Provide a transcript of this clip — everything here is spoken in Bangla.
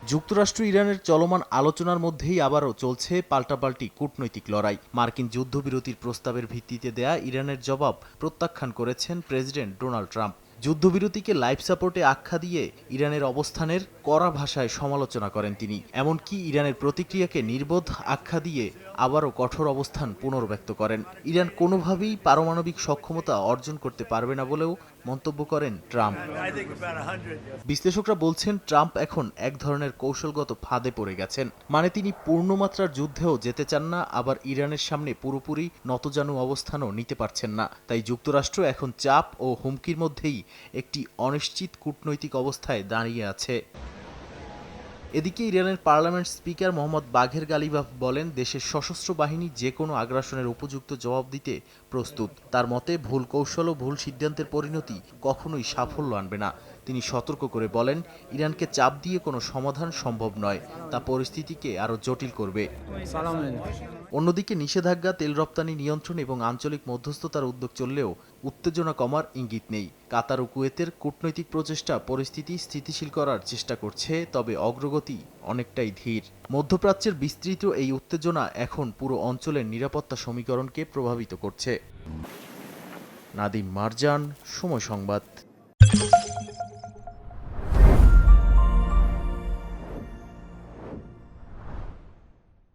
যুক্তরাষ্ট্র ইরানের চলমান আলোচনার মধ্যেই আবারও চলছে পাল্টাপাল্টি কূটনৈতিক লড়াই। মার্কিন যুদ্ধবিরতির প্রস্তাবের ভিত্তিতে দেয়া ইরানের জবাব প্রত্যাখ্যান করেছেন প্রেসিডেন্ট ডোনাল্ড ট্রাম্প। যুদ্ধবিরতিকে লাইফ সাপোর্টে আখ্যা দিয়ে ইরানের অবস্থানের কড়া ভাষায় সমালোচনা করেন তিনি। এমনকি ইরানের প্রতিক্রিয়াকে নির্বোধ আখ্যা দিয়ে আবারও কঠোর অবস্থান পুনর্ব্যক্ত করেন। ইরান কোনোভাবেই পারমাণবিক সক্ষমতা অর্জন করতে পারবে না বলেও মন্তব্য করেন ট্রাম্প। বিশ্লেষকরা বলছেন ট্রাম্প এখন এক ধরনের কৌশলগত ফাঁদে পড়ে গেছেন। মানে তিনি পূর্ণমাত্রার যুদ্ধেও যেতে চান না, আবার ইরানের সামনে পুরোপুরি নতজানু অবস্থানও নিতে পারছেন না। তাই যুক্তরাষ্ট্র এখন চাপ ও হুমকির মধ্যেই একটি অনিশ্চিত কূটনৈতিক অবস্থায় দাঁড়িয়ে আছে। এদিকে ইরানের পার্লামেন্ট স্পিকার মোহাম্মদ বাঘের গালিবাফ বলেন, দেশের সশস্ত্র বাহিনী যে কোনো আগ্রাসনের উপযুক্ত জবাব দিতে প্রস্তুত। তার মতে ভুল কৌশল ও ভুল সিদ্ধান্তের পরিণতি কখনোই সাফল্য আনবে না। তিনি সতর্ক করে বলেন, ইরানকে চাপ দিয়ে কোনো সমাধান সম্ভব নয়, তা পরিস্থিতিকে আরও জটিল করবে। অন্যদিকে নিষেধাজ্ঞা, তেল রপ্তানি নিয়ন্ত্রণ এবং আঞ্চলিক মধ্যস্থতার উদ্যোগ চললেও উত্তেজনা কমার ইঙ্গিত নেই। কাতার ও কুয়েতের কূটনৈতিক প্রচেষ্টা পরিস্থিতি স্থিতিশীল করার চেষ্টা করছে, তবে অগ্রগতি অনেকটাই ধীর। মধ্যপ্রাচ্যের বিস্তৃত এই উত্তেজনা এখন পুরো অঞ্চলের নিরাপত্তা সমীকরণকে প্রভাবিত করছে। নাদিম মারজান, সময় সংবাদ।